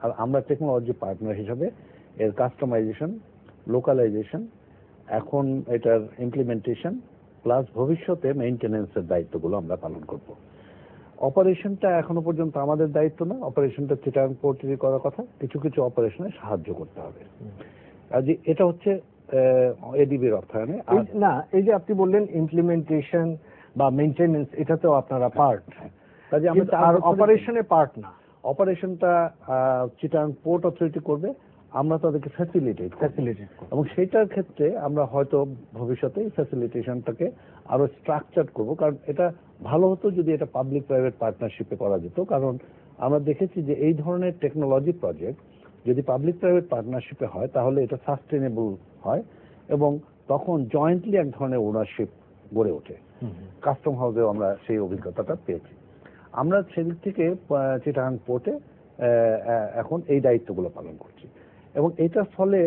আর আমরা technology partner হিসাবে এর কাস্টমাইজেশন, লোকালাইজেশন, এখন এটার ইমপ্লিমেন্টেশন প্লাস ভবিষ্যতে মেইনটেনেন্সের দায়িত্বগুলো আমরা পালন করব। অপারেশনটা এখনো পর্যন্ত আমাদের দায়িত্ব না, অপারেশনটা চিটাগাং পোর্টেরই করার কথা, কিছু কিছু অপারেশনে সাহায্য করতে হবে। কাজে এটা হচ্ছে এডিবির অর্থায়নে। না, এই যে আপনি বললেন ইমপ্লিমেন্টেশন বা মেইনটেনেন্স, এটা তো আপনারা পার্ট, কাজে আমরা অপারেশনে পার্ট না। অপারেশনটা চিটাগাং পোর্ট অথরিটি করবে, আমরা তাদেরকে ফ্যাসিলিটেট এবং সেটার ক্ষেত্রে আমরা হয়তো ভবিষ্যতে ফ্যাসিলিটেশনটাকে আরো স্ট্রাকচার করব। কারণ এটা ভালো হতো যদি এটা পাবলিক প্রাইভেট পার্টনারশিপে করা যেত, কারণ আমরা দেখেছি যে এই ধরনের টেকনোলজি প্রজেক্ট যদি পাবলিক প্রাইভেট পার্টনারশিপে হয় তাহলে এটা সাস্টেনেবল হয় এবং তখন জয়েন্টলি এক ধরনের ওনারশিপ গড়ে ওঠে। কাস্টম হাউসেও আমরা সেই অভিজ্ঞতাটা পেয়েছি। আমরা সেদিক থেকে চিটাগাং পোর্টে এখন এই দায়িত্বগুলো পালন করছি এবং এটার ফলে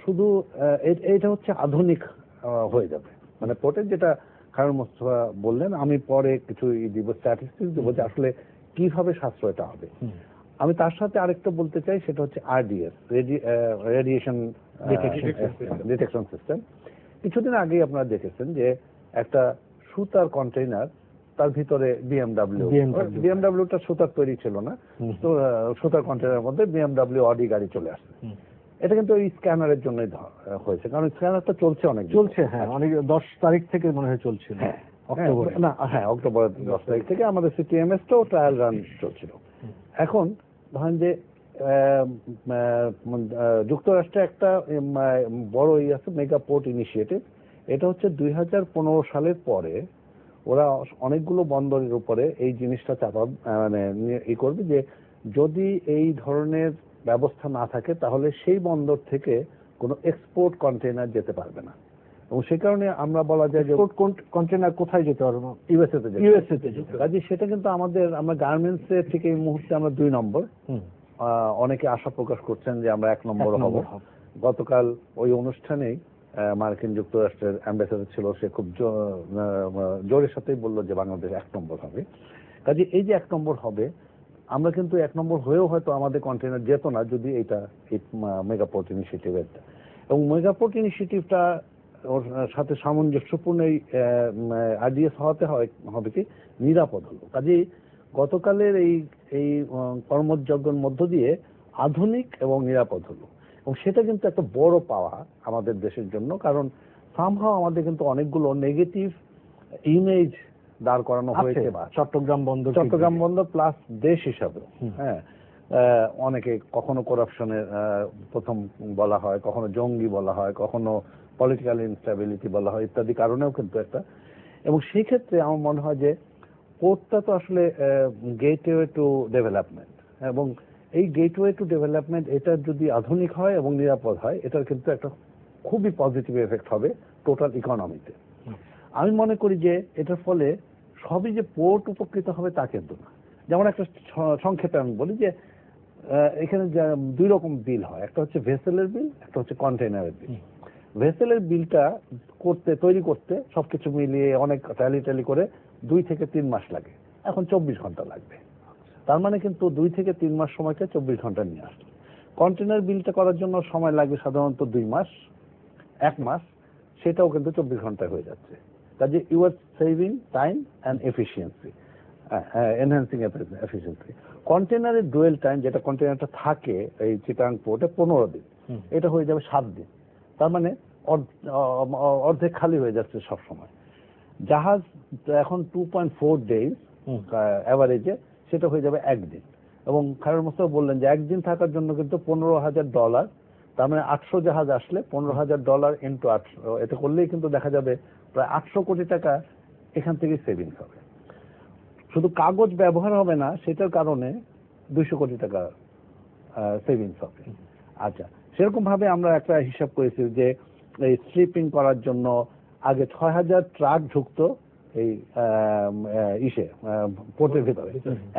শুধু এটা হচ্ছে আধুনিক হয়ে যাবে। মানে পোর্টের যেটা খায়রুল মোস্তফা বললেন, আমি পরে কিছু দিব স্ট্যাটিস্টিক্স দেবো যে আসলে কিভাবে সাশ্রয়টা হবে। আমি তার সাথে আরেকটা বলতে চাই, সেটা হচ্ছে RDS, রেডিয়েশন ডিটেকশন সিস্টেম। কিছুদিন আগে আপনারা দেখেছেন যে একটা সুতার কন্টেইনার, তার ভিতরে বিএমডাব্লিউটা সুতার তৈরি ছিল না, তো সুতার কন্টেইনারের মধ্যে বিএমডাব্লিউ অডি গাড়ি চলে আসছে। এটা কিন্তু ওই স্ক্যানারের জন্যই হয়েছে, কারণ স্ক্যানারটা চলছে অনেক চলছে। হ্যাঁ, অনেক 10 তারিখ থেকে মনে হয় চলছিল। অক্টোবর 10 তারিখ থেকে আমাদের সিটিএমএসটাও ট্রায়াল রান চলছিল। এখন ধরেন যে যুক্তরাষ্ট্রে একটা বড় আছে মেগা পোর্ট ইনিশিয়েটিভ। এটা হচ্ছে 2015 সালের পরে ওরা অনেকগুলো বন্দরের উপরে এই জিনিসটা করবে যে যদি এই ধরনের ব্যবস্থা না থাকে তাহলে সেই বন্দর থেকে কোনো এক্সপোর্ট কন্টেইনার যেতে পারবে না। এবং সেই কারণে আমরা বলা যায় যে কন্টেইনার কোথায় যেতে পারবে? ইউএসএ তে যেতে। কাজে সেটা কিন্তু আমরা গার্মেন্টস এর থেকে এই মুহূর্তে আমরা 2 নম্বর। অনেকে আশা প্রকাশ করছেন যে আমরা 1 নম্বর হব। গতকাল ওই অনুষ্ঠানেই মার্কিন যুক্তরাষ্ট্রের অ্যাম্বাসেডর ছিল, সে খুব জোরের সাথেই বললো যে বাংলাদেশ 1 নম্বর হবে। কাজে এই যে 1 নম্বর হবে, আমরা কিন্তু 1 নম্বর হয়েও হয়তো আমাদের কন্টেইনার যেত না যদি এই মেগাপোর্ট ইনিশিয়েটিভ এবং মেগাপোর্ট ইনিশিয়েটিভটা ওর সাথে সামঞ্জস্যপূর্ণ এই RDS হওয়াতে হবে কি নিরাপদ হলো। কাজেই গতকালের এই কর্মযজ্ঞের মধ্য দিয়ে আধুনিক এবং নিরাপদ হলো এবং সেটা কিন্তু একটা বড় পাওয়া আমাদের দেশের জন্য। কারণ সামহাও আমাদের কিন্তু অনেকগুলো নেগেটিভ ইমেজ দাঁড় করানো হয়েছে, চট্টগ্রাম বন্দর প্লাস দেশ হিসাবে। হ্যাঁ, অনেকে কখনো করাপশনের প্রথম বলা হয়, কখনো জঙ্গি বলা হয়, কখনো পলিটিক্যাল ইনস্টেবিলিটি বলা হয়, ইত্যাদি কারণেও কিন্তু একটা। এবং সেই ক্ষেত্রে আমার মনে হয় যে পোর্টটা তো আসলে গেটওয়ে টু ডেভেলপমেন্ট, এবং এই গেটওয়ে টু ডেভেলপমেন্ট এটা যদি আধুনিক হয় এবং নিরাপদ হয়, এটার কিন্তু একটা খুবই পজিটিভ এফেক্ট হবে টোটাল ইকোনমিতে। আমি মনে করি যে এটার ফলে সবই যে পোর্ট উপকৃত হবে তা কিন্তু না। যেমন একটা সংক্ষেপে আমি বলি যে এখানে 2 রকম বিল হয়, একটা হচ্ছে ভেসেলের বিল, একটা হচ্ছে কন্টেইনারের বিল। ভেসেলের বিলটা তৈরি করতে সবকিছু মিলিয়ে অনেক ট্যালি করে 2 থেকে 3 মাস লাগে, এখন 24 ঘন্টা লাগবে। তার মানে কিন্তু 2 থেকে 3 মাস সময়কে 24 ঘন্টা নিয়ে আসলো। কন্টেইনার বিলটা করার জন্য সময় লাগবে সাধারণত 2 মাস, 1 মাস, সেটাও কিন্তু 24 ঘন্টায় হয়ে যাচ্ছে। কাজে you are saving time and efficiency, enhancing efficiency. কন্টেইনারের ডুয়েল টাইম, যেটা কন্টেইনারটা থাকে এই চিটাগাং পোর্টে 15 দিন, এটা হয়ে যাবে 7 দিন। তার মানে অর্ধেক খালি হয়ে যাচ্ছে সব সময়। জাহাজ এখন 2.4 ডেজ অ্যাভারেজে, সেটা হয়ে যাবে 1 দিন। এবং খায়রুল মোস্তফা বললেন যে 1 দিন থাকার জন্য কিন্তু $15,000, তার মানে 800 জাহাজ আসলে $15,000 ইন্টু 800, এটা করলেই কিন্তু দেখা যাবে প্রায় 800 কোটি টাকা এখান থেকে সেভিংস হবে। শুধু কাগজ ব্যবহার হবে না, সেটার কারণে 200 কোটি টাকা সেভিংস হবে। আচ্ছা, সেরকম ভাবে আমরা একটা হিসাব করেছি যে এই স্লিপিং করার জন্য আগে 6000 ট্রাক ঢুকতো এই পোর্টের ভিতরে,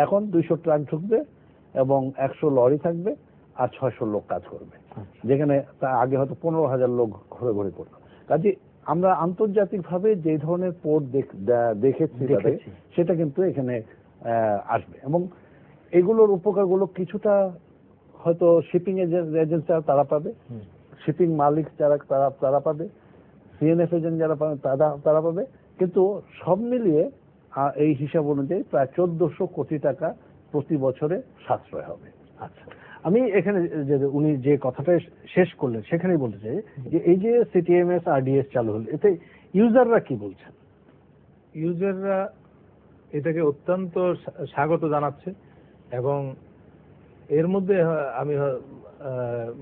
এখন 200 ট্রাক ঢুকবে এবং 100 লরি থাকবে আর 600 লোক কাজ করবে, যেখানে আগে হয়তো 15,000 লোক ঘুরে করতো। কাজে আমরা আন্তর্জাতিক ভাবে যে ধরনের পোর্ট দেখেছি সেটা কিন্তু এখানে আসবে। এবং এগুলোর উপকারগুলো কিছুটা হয়তো শিপিং এজেন্সি তারা পাবে, শিপিং মালিক যারা তারা পাবে, সিএনএফ এজেন্ট যারা পাবে তারা পাবে, কিন্তু সব মিলিয়ে এই হিসাব অনুযায়ী প্রায় 1400 কোটি টাকা প্রতি বছরে সাশ্রয় হবে। আচ্ছা, আমি এখানে যে উনি যে কথাটা শেষ করলেন সেখানেই বলতে চাই যে এই যে সিটিএমএস আরডিএস চালু হলো, এতে ইউজাররা কি বলছেন? ইউজাররা এটাকে অত্যন্ত স্বাগত জানাচ্ছে, এবং এর মধ্যে আমি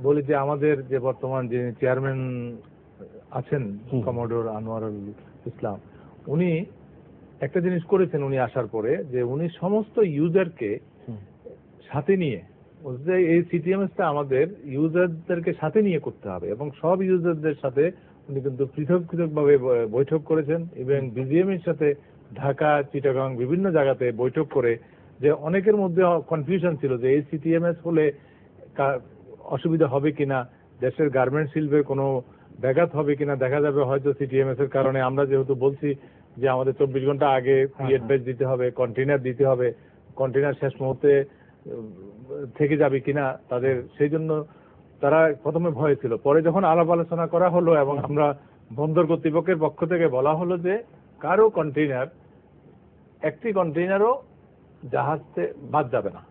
বলি যে আমাদের যে বর্তমান যে চেয়ারম্যান আছেন কমোডোর আনোয়ারুল ইসলাম, উনি একটা জিনিস করেছেন উনি আসার পরে, যে উনি সমস্ত ইউজারকে সাথে নিয়ে বলতে এই সিটিএমএসটা আমাদের ইউজারদেরকে সাথে নিয়ে করতে হবে, এবং সব ইউজারদের সাথে উনি কিন্তু পৃথক পৃথকভাবে বৈঠক করেছেন, এবং বিজিএম এর সাথে ঢাকা, চিটাগাং বিভিন্ন জায়গাতে বৈঠক করে, যে অনেকের মধ্যে কনফিউশন ছিল যে এই সিটিএমএস হলে অসুবিধা হবে কিনা, দেশের গার্মেন্ট শিল্পের কোনো ব্যাঘাত হবে কিনা। দেখা যাবে হয়তো সিটিএমএস এর কারণে আমরা যেহেতু বলছি যে আমাদের 24 ঘন্টা আগে প্রি-অ্যাডভাইস দিতে হবে, কন্টেইনার দিতে হবে, কন্টেইনার শেষ মুহূর্তে থেকে যাবে কিনা তাদের, সেই জন্য তারা প্রথমে ভয় ছিল। পরে যখন আলাপ আলোচনা করা হলো এবং আমরা বন্দর কর্তৃপক্ষের পক্ষ থেকে বলা হলো যে কারো কন্টেইনার, একটি কন্টেইনারও জাহাজে বাদ যাবে না,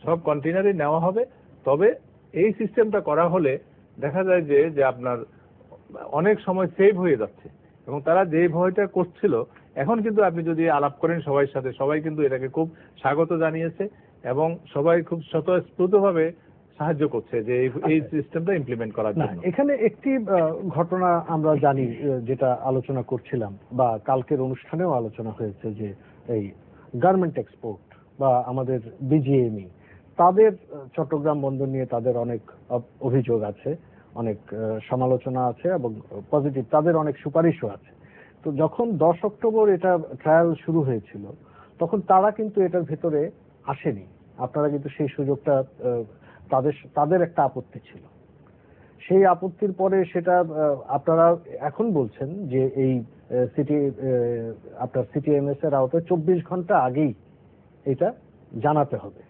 সব কন্টেইনারই নেওয়া হবে। তবে এই সিস্টেমটা করা হলে দেখা যায় যে আপনার অনেক সময় সেভ হয়ে যাচ্ছে, এবং তারা যে ভয়টা করছিল এখন কিন্তু আপনি যদি আলাপ করেন সবার সাথে, সবাই কিন্তু এটাকে খুব স্বাগত জানিয়েছে, এবং সবাই খুব স্বতঃস্ফূর্তভাবে সাহায্য করছে যে এই সিস্টেমটা ইমপ্লিমেন্ট করার জন্য। এখানে একটি ঘটনা আমরা জানি, যেটা আলোচনা করছিলাম বা কালকের অনুষ্ঠানেও আলোচনা হয়েছে, যে এই গার্মেন্ট এক্সপোর্ট বা আমাদের বিজিএমই, তাদের চট্টগ্রাম বন্দর নিয়ে তাদের অনেক অভিযোগ আছে, অনেক সমালোচনা আছে, এবং পজিটিভ তাদের অনেক সুপারিশও আছে। তো যখন 10 অক্টোবর এটা ট্রায়াল শুরু হয়েছিল, তখন তারা কিন্তু এটার ভেতরে আসেনি। আপনারা কিন্তু সেই সুযোগটা, তাদের একটা আপত্তি ছিল, সেই আপত্তির পরে সেটা আপনারা এখন বলছেন যে এই আপনার সিটিএমএস এর আওতায় 24 ঘন্টা আগেই এটা জানাতে হবে।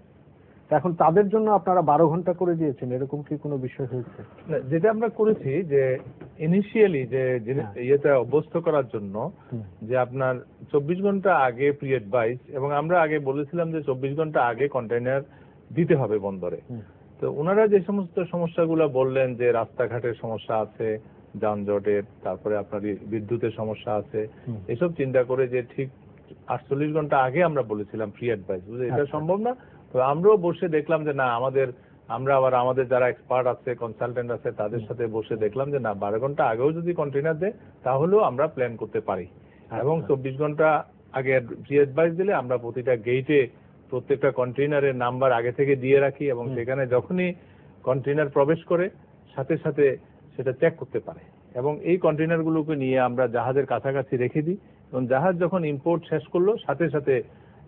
এখন তাদের জন্য আপনারা 12 ঘন্টা করে দিয়েছেন, এরকম কি কোনো বিষয় হয়েছে? যেটা আমরা করেছি যে ইনিশিয়ালি যে ইয়েটা অভ্যস্ত করার জন্য, যে আপনার 24 ঘন্টা আগে প্রি অ্যাডভাইস, এবং আমরা আগে বলেছিলাম যে 24 ঘন্টা আগে কন্টেইনার দিতে হবে বন্দরে। তো ওনারা যে সমস্ত সমস্যাগুলো বললেন, যে রাস্তাঘাটের সমস্যা আছে, যানজটের, তারপরে আপনার বিদ্যুতের সমস্যা আছে, এসব চিন্তা করে যে ঠিক 48 ঘন্টা আগে আমরা বলেছিলাম প্রি অ্যাডভাইস, এটা সম্ভব না। তো আমরাও বসে দেখলাম যে না, আমরা আবার আমাদের যারা এক্সপার্ট আছে, কনসালটেন্ট আছে, তাদের সাথে বসে দেখলাম যে না, 12 ঘন্টা আগেও যদি কন্টেইনার দেয় তাহলেও আমরা প্ল্যান করতে পারি, এবং 24 ঘন্টা আগে প্রি অ্যাডভাইস দিলে আমরা প্রতিটা গেটে প্রত্যেকটা কন্টেইনারের নাম্বার আগে থেকে দিয়ে রাখি, এবং সেখানে যখনই কন্টেইনার প্রবেশ করে সাথে সাথে সেটা চেক করতে পারে, এবং এই কন্টেইনারগুলোকে নিয়ে আমরা জাহাজের কাছাকাছি রেখে দিই, এবং জাহাজ যখন ইম্পোর্ট শেষ করলো সাথে সাথে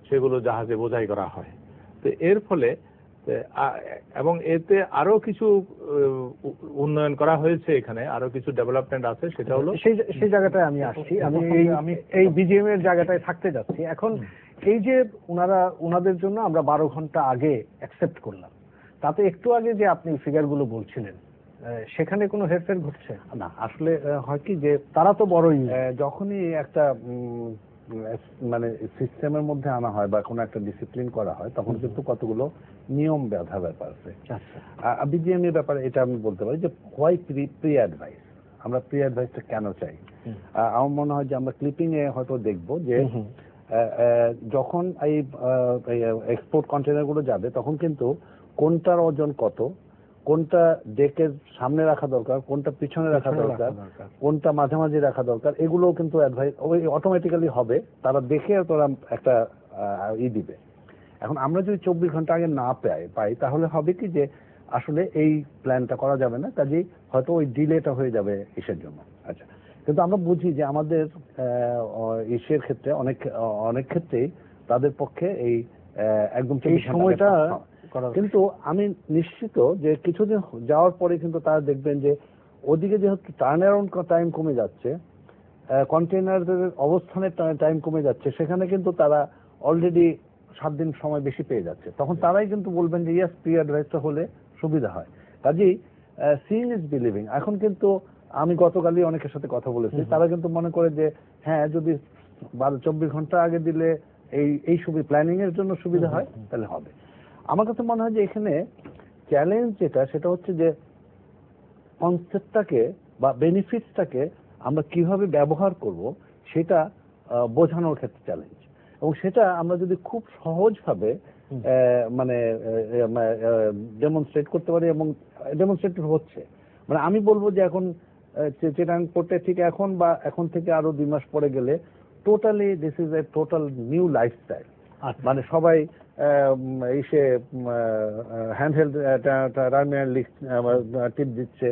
সেগুলো জাহাজে বোঝাই করা হয়। তো এর ফলে এবং এতে আরো কিছু উন্নয়ন করা হয়েছে, এখানে আরো কিছু ডেভেলপমেন্ট আছে, সেটা হলো সেই জায়গাটায় আমি আসছি, আমি এই বিজিএম এর জায়গাটায় থাকতে যাচ্ছি। এখন এই যে ওনাদের জন্য আমরা 12 ঘন্টা আগে অ্যাকসেপ্ট করলাম, তাতে একটু আগে যে আপনি ফিগারগুলো বলছিলেন, সেখানে কোনো হেরফের ঘটছে না? আসলে হয় কি, যে তারা তো বড়ই, যখনই একটা মানে সিস্টেমের মধ্যে আনা হয় বা কোনো একটা ডিসিপ্লিন করা হয়, তখন কিন্তু কতগুলো নিয়ম বাধা ব্যাপার আছে। বিজিএম এর ব্যাপারে এটা আমি বলতে পারি যে হোয়াই প্রি অ্যাডভাইস, আমরা প্রি অ্যাডভাইসটা কেন চাই। আমার মনে হয় যে আমরা ক্লিপিং এ হয়তো দেখবো যে যখন এই এক্সপোর্ট কন্টেইনার গুলো যাবে, তখন কিন্তু কোনটার ওজন কত, কোনটা ডেকের সামনে রাখা দরকার, কোনটা পিছনে রাখা দরকার, কোনটা মাঝামাঝি রাখা দরকার, এগুলো কিন্তু অ্যাডভাইস ওই অটোমেটিক্যালি হবে, তারা দেখে তোরা একটা দিবে। এখন আমরা যদি 24 ঘন্টা আগে না পাই, তাহলে হবে কি যে আসলে এই প্ল্যানটা করা যাবে না, কাজেই হয়তো ওই ডিলেটা হয়ে যাবে ইসের জন্য। আচ্ছা, কিন্তু আমরা বুঝি যে আমাদের ইসের ক্ষেত্রে অনেক ক্ষেত্রেই তাদের পক্ষে এই একদম এই সময়টা, কিন্তু আমি নিশ্চিত যে কিছুদিন যাওয়ার পরে কিন্তু তারা দেখবেন যে ওদিকে যেহেতু টার্ন অ্যারাউন্ড টাইম কমে যাচ্ছে, কন্টেইনারদের অবস্থানের টাইম কমে যাচ্ছে, সেখানে কিন্তু তারা অলরেডি 7 দিন সময় বেশি পেয়ে যাচ্ছে, তখন তারাই কিন্তু বলবেন যে ইয়েস প্রি অ্যাডভাইসটা হলে সুবিধা হয়। কাজেই সিইং ইজ বিলিভিং। এখন কিন্তু আমি গতকালই অনেকের সাথে কথা বলেছি, তারা কিন্তু মনে করে যে হ্যাঁ যদি 24 ঘন্টা আগে দিলে এই সুবিধা প্ল্যানিং এর জন্য সুবিধা হয় তাহলে হবে। আমার কাছে মনে হয় যে এখানে চ্যালেঞ্জ যেটা সেটা হচ্ছে যে কনসেপ্টটাকে বা বেনিফিটসটাকে আমরা কিভাবে ব্যবহার করব সেটা বোঝানোর ক্ষেত্রে চ্যালেঞ্জ, এবং সেটা আমরা যদি খুব সহজভাবে মানে ডেমনস্ট্রেট করতে পারি, এবং ডেমনস্ট্রেট হচ্ছে। মানে আমি বলবো যে এখন চিটাগাং পোর্টে ঠিক এখন বা এখন থেকে আরো 2 মাস পরে গেলে totally this is a total new lifestyle. মানে সবাই এসে হ্যান্ডহেল্ড টার্মিনাল টিপ দিচ্ছে,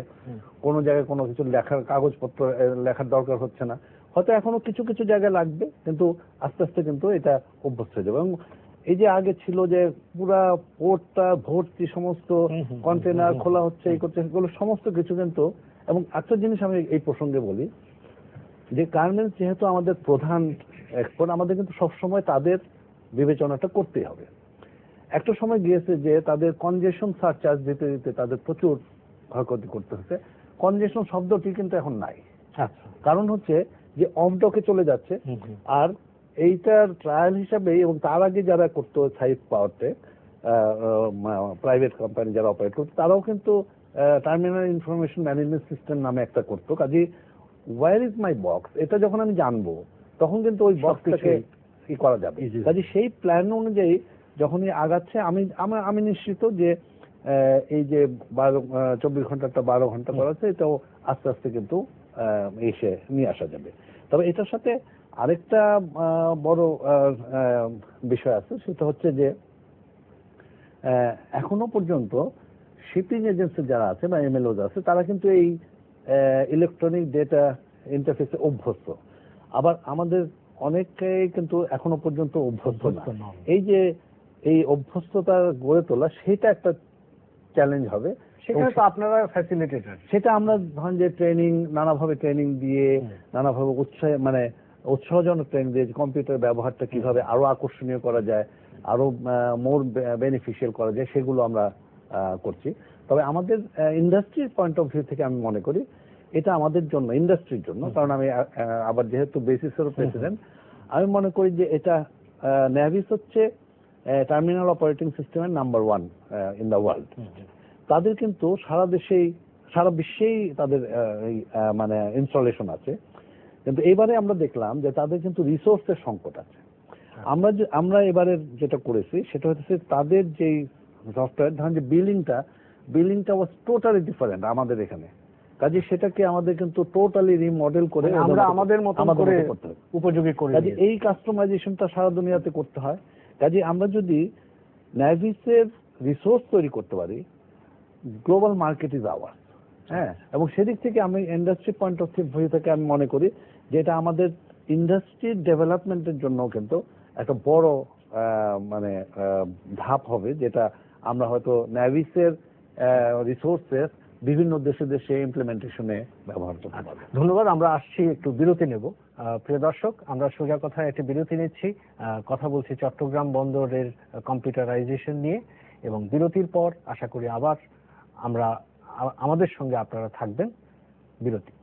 কোনো জায়গায় কোনো কিছু লেখার কাগজপত্র লেখার দরকার হচ্ছে না। হয়তো এখনো কিছু কিছু জায়গায় লাগবে, কিন্তু আস্তে আস্তে কিন্তু এটা অভ্যস্ত হয়ে যাবে। এবং এই যে আগে ছিল যে পুরা পোর্টটা ভর্তি সমস্ত কন্টেনার খোলা হচ্ছে, এই করছে, এগুলো সমস্ত কিছু কিন্তু। এবং একটা জিনিস আমি এই প্রসঙ্গে বলি যে গার্মেন্টস যেহেতু আমাদের প্রধান এক্সপোর্ট, আমাদের কিন্তু সবসময় তাদের বিবেচনাটা করতেই হবে। একটা সময় গিয়েছে যে তাদের কনজেশন সারচার্জ দিতে দিতে তাদের প্রচুর ক্ষয়ক্ষতি করতে হচ্ছে। কনজেশন শব্দটি কিন্তু এখন নাই, কারণ হচ্ছে যে অফডকে চলে যাচ্ছে। আর এইটার ট্রায়াল হিসাবে, এবং তার আগে যারা করতো সাইফ পাওয়ারটেক প্রাইভেট কোম্পানি যারা অপারেট করতো, তারাও কিন্তু টার্মিনাল ইনফরমেশন ম্যানেজমেন্ট সিস্টেম নামে একটা করতো। কাজে ওয়্যার ইজ মাই বক্স এটা যখন আমি জানবো তখন কিন্তু ওই বক্সটাকে কি করা যাবে। কাজে সেই প্ল্যান অনুযায়ী যখনই আগাচ্ছে আমি নিশ্চিত যে এই যে 24 ঘন্টাটা 12 ঘন্টা করাচ্ছে, এটাও আস্তে আস্তে কিন্তু এসে নিয়ে আসা যাবে। তবে এটার সাথে আরেকটা বড় বিষয় আছে, সেটা হচ্ছে যে এখনো পর্যন্ত শিপিং এজেন্সি যারা আছে বা এমএলওজ আছে, তারা কিন্তু এই ইলেকট্রনিক ডেটা ইন্টারফেসে অভ্যস্ত। আবার আমাদের অনেকেই কিন্তু এখনো পর্যন্ত অভ্যস্ত না। এই যে এই অভ্যস্ততা গড়ে তোলা, সেটা একটা চ্যালেঞ্জ হবে। সেখানে তো আপনারা ফ্যাসিলিটেটর। সেটা আমরা ধরেন যে ট্রেনিং, নানাভাবে ট্রেনিং দিয়ে, নানাভাবে উৎসাহজনক ট্রেনিং দিয়ে কম্পিউটার ব্যবহারটা কিভাবে আরো আকর্ষণীয় করা যায়, আরো মোর বেনিফিশিয়াল করা যায়, সেগুলো আমরা করছি। তবে আমাদের ইন্ডাস্ট্রির পয়েন্ট অফ ভিউ থেকে আমি মনে করি এটা আমাদের জন্য, ইন্ডাস্ট্রির জন্য, কারণ আমি আবার যেহেতু বেসিসের প্রেসিডেন্ট, আমি মনে করি যে এটা নেভিস হচ্ছে টার্মিনাল অপারেটিং সিস্টেমের নাম্বার 1 ইন দ্য ওয়ার্ল্ড। তাদের কিন্তু সারা বিশ্বেই তাদের মানে ইনস্টলেশন আছে, কিন্তু এবারে আমরা দেখলাম যে তাদের কিন্তু রিসোর্সের সংকট আছে। আমরা এবারে যেটা করেছি সেটা হচ্ছে তাদের যে সফটওয়্যার, ধরেন যে বিলিংটা ওয়াজ টোটালি ডিফারেন্ট আমাদের এখানে। কাজে সেটাকে আমাদের কিন্তু টোটালি রিমডেল করে আমরা আমাদের মতো করে উপযোগী করে, কাজে এই কাস্টমাইজেশনটা সারা দুনিয়াতে করতে হয়। কাজে আমরা যদি নেভিসের রিসোর্স তৈরি করতে পারি, গ্লোবাল মার্কেট ইজ আওয়ার। হ্যাঁ, এবং সেদিক থেকে আমি ইন্ডাস্ট্রি পয়েন্ট অফ ভিউ থেকে আমি মনে করি যে এটা আমাদের ইন্ডাস্ট্রির ডেভেলপমেন্টের জন্য কিন্তু একটা বড় মানে ধাপ হবে, যেটা আমরা হয়তো নেভিসের রিসোর্সেস বিভিন্ন দেশে দেশে ইমপ্লিমেন্টেশনে ব্যবহার করতে পারবো। ধন্যবাদ। আমরা আসছি একটু বিরতি নেব। প্রিয় দর্শক, আমরা সোজা কথায় একটি বিরতি নিচ্ছি। কথা বলছি চট্টগ্রাম বন্দরের কম্পিউটারাইজেশন নিয়ে, এবং বিরতির পর আশা করি আবার আমাদের সঙ্গে আপনারা থাকবেন। বিরতি।